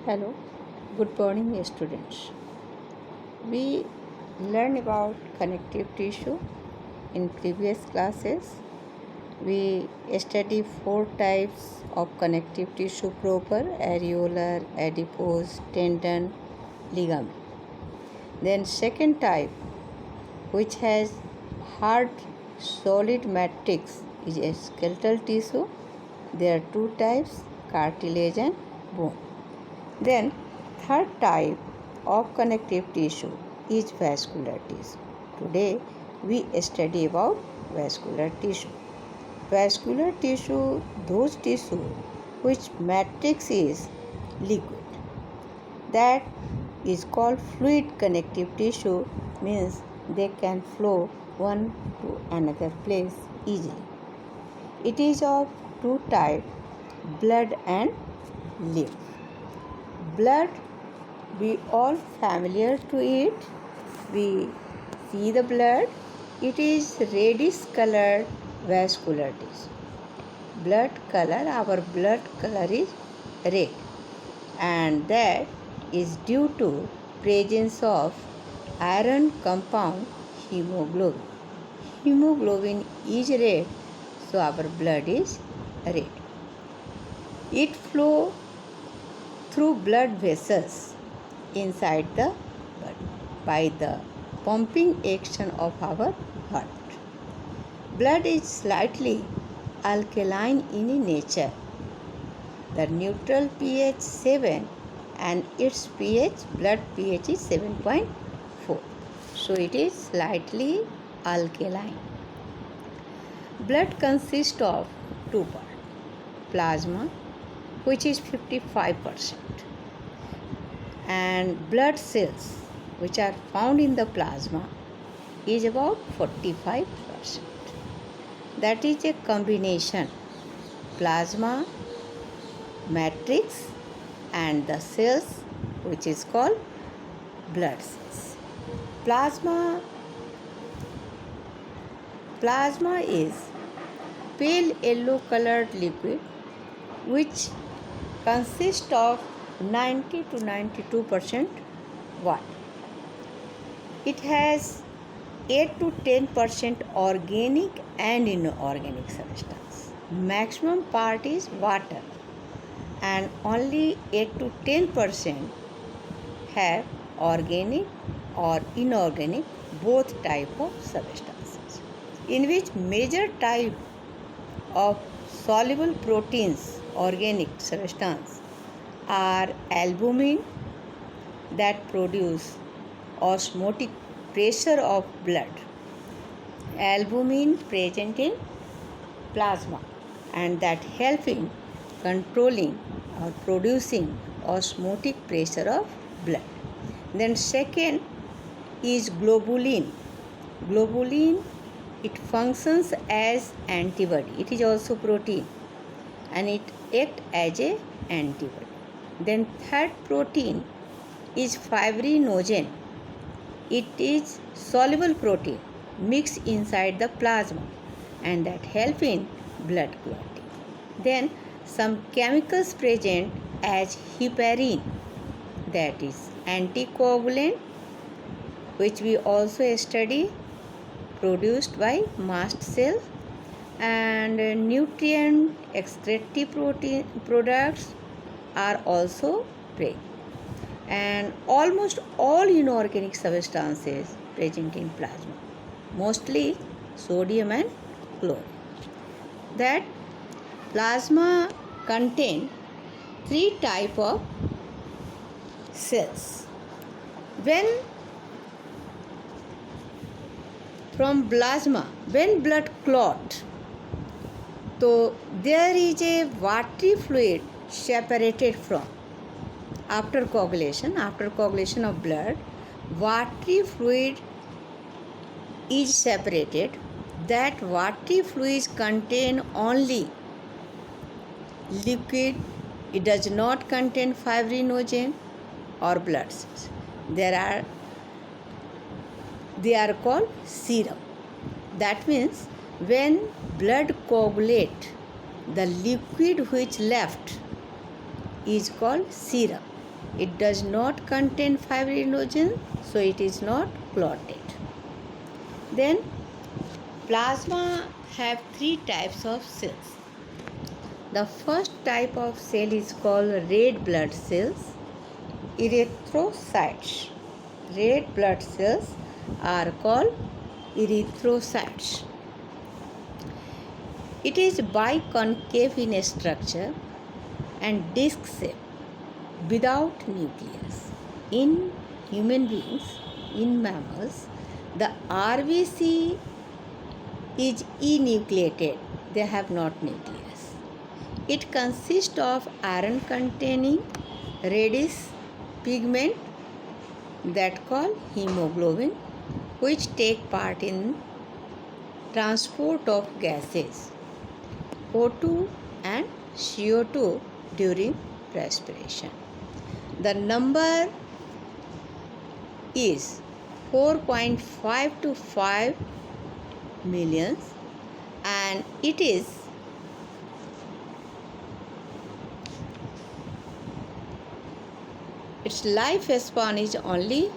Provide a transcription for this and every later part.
Hello, good morning, students. We learned about connective tissue in previous classes. We study four types of connective tissue proper: areolar, adipose, tendon, ligament. Then second type, which has hard solid matrix, is a skeletal tissue. There are two types: cartilage and bone. Then third type of connective tissue is vascular tissue. Today we study about vascular tissue. Vascular tissue, those tissue which matrix is liquid. That is called fluid connective tissue, means they can flow one to another place easily. It is of two types, blood and lymph. Blood, we all familiar to it. We see the blood. It is reddish colored vascular tissue. Blood color, our blood color is red, and that is due to presence of iron compound hemoglobin. Hemoglobin is red, so our blood is red. It flows through blood vessels inside the body by the pumping action of our heart. Blood is slightly alkaline in nature. The neutral pH 7 and its pH, blood pH is 7.4. So it is slightly alkaline. Blood consists of two parts: plasma, which is 55%, and blood cells, which are found in the plasma, is about 45%. That is a combination: plasma, matrix, and the cells, which is called blood cells. Plasma is pale yellow colored liquid which consists of 90 to 92% water. It has 8 to 10% organic and inorganic substance. Maximum part is water, and only 8 to 10% have organic or inorganic, both type of substances, in which major type of soluble proteins, organic substance, are albumin, that produce osmotic pressure of blood. Albumin present in plasma, and that help in controlling or producing osmotic pressure of blood. Then second is globulin. Globulin, it functions as antibody. It is also protein, and it acts as a antibody. Then third protein is fibrinogen. It is soluble protein mixed inside the plasma, and that help in blood clotting. Then some chemicals present as heparin, that is anticoagulant, which we also study, produced by mast cell, and nutrient excretive protein products are also present, and almost all inorganic substances present in plasma, mostly sodium and chlorine. That plasma contain three type of cells. When from plasma, when blood clot, so there is a watery fluid separated from after coagulation of blood. Watery fluid is separated. That watery fluid contain only liquid. It does not contain fibrinogen or blood cells. They are called serum. That means when blood coagulate, the liquid which left is called serum. It does not contain fibrinogen, so it is not clotted. Then plasma have three types of cells. The first type of cell is called red blood cells, erythrocytes. Red blood cells are called erythrocytes. It is biconcave in structure and disc shape without nucleus. In human beings, in mammals, the RBC is enucleated. They have not nucleus. It consists of iron containing reddish pigment that called hemoglobin, which take part in transport of gases O2 and CO2 during respiration. The number is 4.5 to 5 millions, and its lifespan is only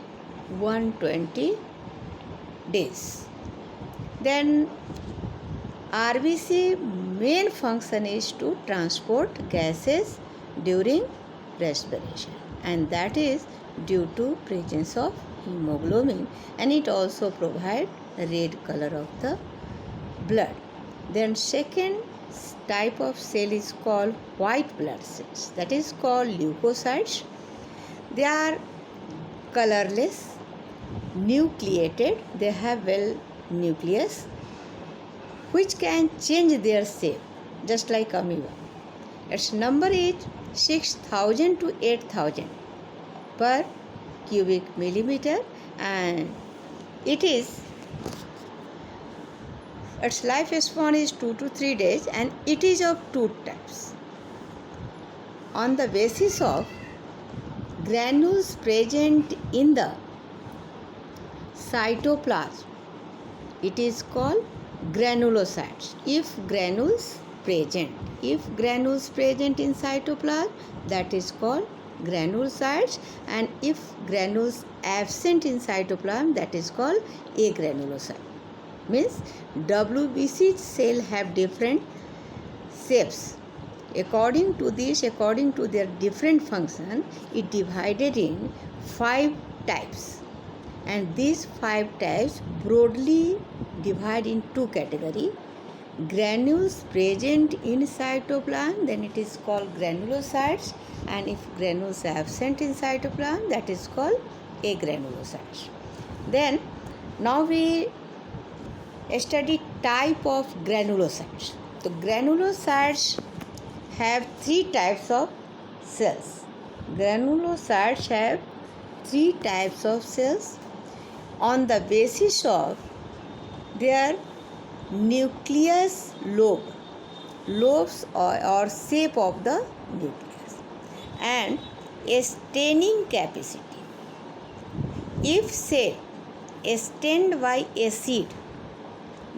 120 days. Then RBC main function is to transport gases during respiration, and that is due to presence of hemoglobin, and it also provides red color of the blood. Then second type of cell is called white blood cells, that is called leukocytes. They are colorless, nucleated, they have nucleus which can change their shape just like amoeba. Its number is 6,000 to 8,000 per cubic millimeter, and its lifespan is 2 to 3 days, and it is of two types. On the basis of granules present in the cytoplasm, it is called granulocytes. If granules present in cytoplasm, that is called granulocytes, and if granules absent in cytoplasm, that is called agranulocyte. Means WBC cell have different shapes. According to their different function, it divided in 5 types, and these 5 types broadly divide in 2 categories. Granules present in cytoplasm, then it is called granulocytes, and if granules absent in cytoplasm, that is called agranulocytes. Then now we study type of granulocytes. So granulocytes have 3 types of cells. Granulocytes have 3 types of cells on the basis of their nucleus lobes or shape of the nucleus, and a staining capacity. If cell stained by acid,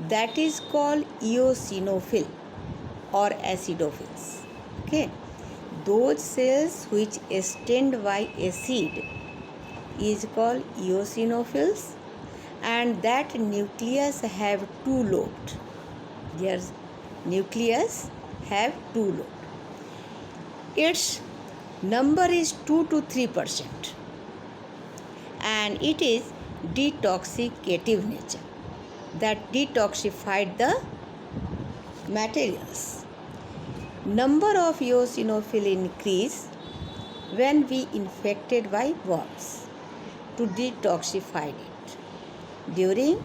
that is called eosinophil or acidophils. Okay, those cells which stained by acid is called eosinophils, and that nucleus have 2 lobes. Their nucleus have 2 lobes. Its number is 2 to 3%, and it is detoxicative nature, that detoxified the materials. Number of eosinophil increase when we infected by worms to detoxify it. During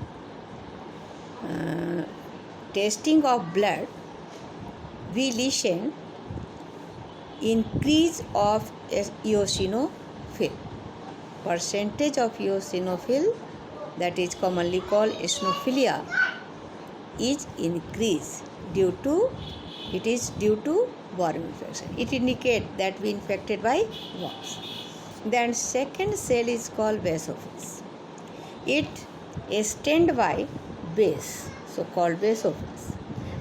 testing of blood, we listen increase of eosinophil. Percentage of eosinophil, that is commonly called eosinophilia, is increased due to worm infection. It indicates that we infected by worms. Then second cell is called basophils. It is stained by base, so called basophils,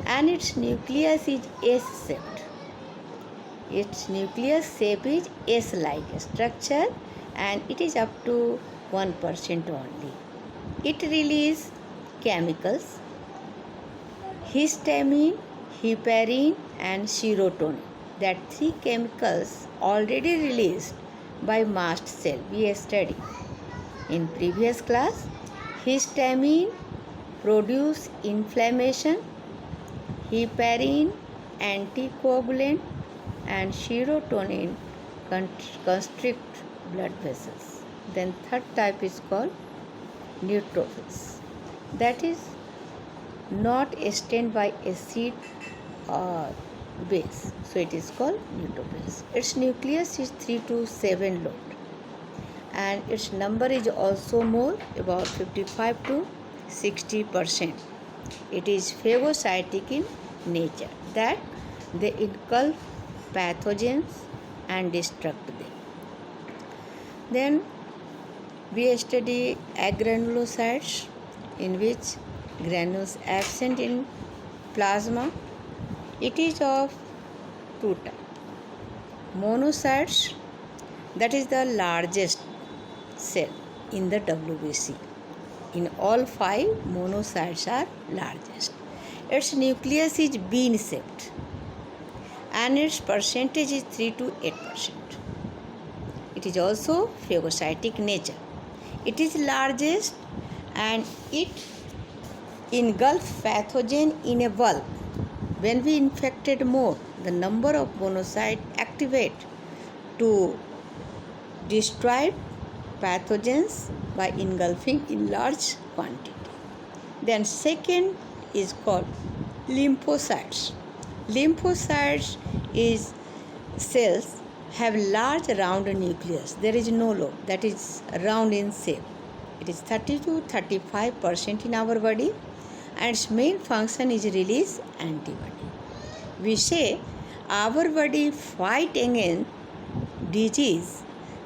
and its nucleus is S-shaped. Its nucleus shape is S-like structure and it is up to 1% only. It releases chemicals histamine, heparin and serotonin. That three chemicals already released by mast cell we studied. In previous class, histamine produce inflammation, heparin anticoagulant and serotonin constrict blood vessels. Then third type is called neutrophils. That is not stained by acid or base. So it is called neutrophils. Its nucleus is 3 to 7 load and its number is also more, about 55 to 60%. It is phagocytic in nature, that they engulf pathogens and destruct them. Then we study agranulocytes, in which granules absent in plasma. It is of two types. Monocytes, that is the largest cell in the WBC. In all five, monocytes are largest. Its nucleus is bean shaped and its percentage is 3 to 8%. It is also phagocytic nature. It is largest and it engulfs pathogen in a bulk. When we infected more, the number of monocytes activate to destroy pathogens by engulfing in large quantity. Then second is called lymphocytes. Lymphocytes is cells have large round nucleus. There is no lobe, that is round in shape. It is 30 to 35% in our body and its main function is release antibody. We say our body fight against disease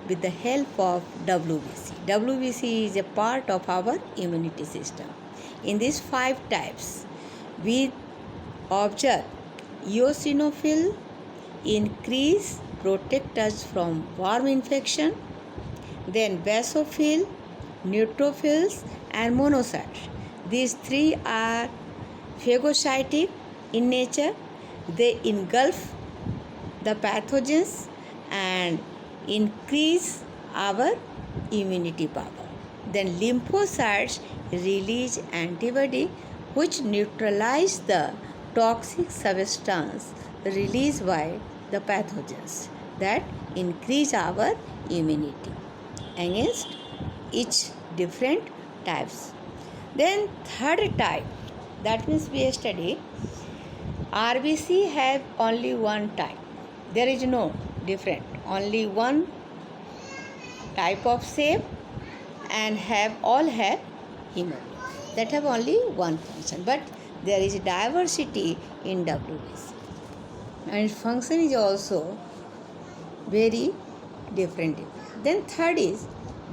with the help of WBC. WBC is a part of our immunity system. In these five types, we observe eosinophil increase, protect us from worm infection. Then basophil, neutrophils and monocytes. These three are phagocytic in nature. They engulf the pathogens and increase our immunity power. Then lymphocytes release antibody which neutralize the toxic substance released by the pathogens, that increase our immunity against each different types. Then third type, that means we study RBC have only one type. There is no different, only one type of shape and all have hemoglobin. That have only one function, but there is diversity in WBC and its function is also very different. Then third is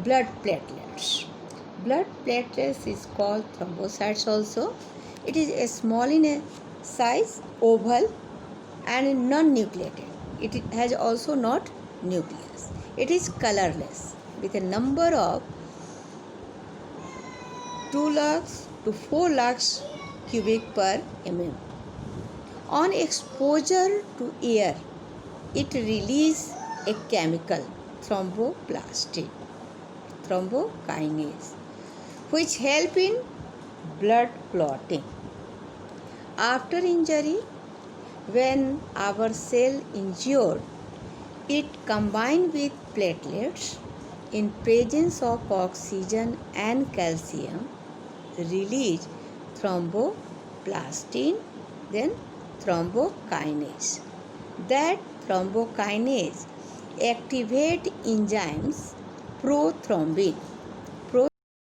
blood platelets. Blood platelets is called thrombocytes also. It is a small in a size, oval and non-nucleated. It has also not nucleus. It is colorless with a number of 2 lakhs to 4 lakhs cubic per mm. On exposure to air, it releases a chemical, thromboplastin, thrombokinase, which help in blood clotting. After injury, when our cell injured, it combined with platelets in presence of oxygen and calcium, release thromboplastin, then thrombokinase. That thrombokinase activate enzymes prothrombin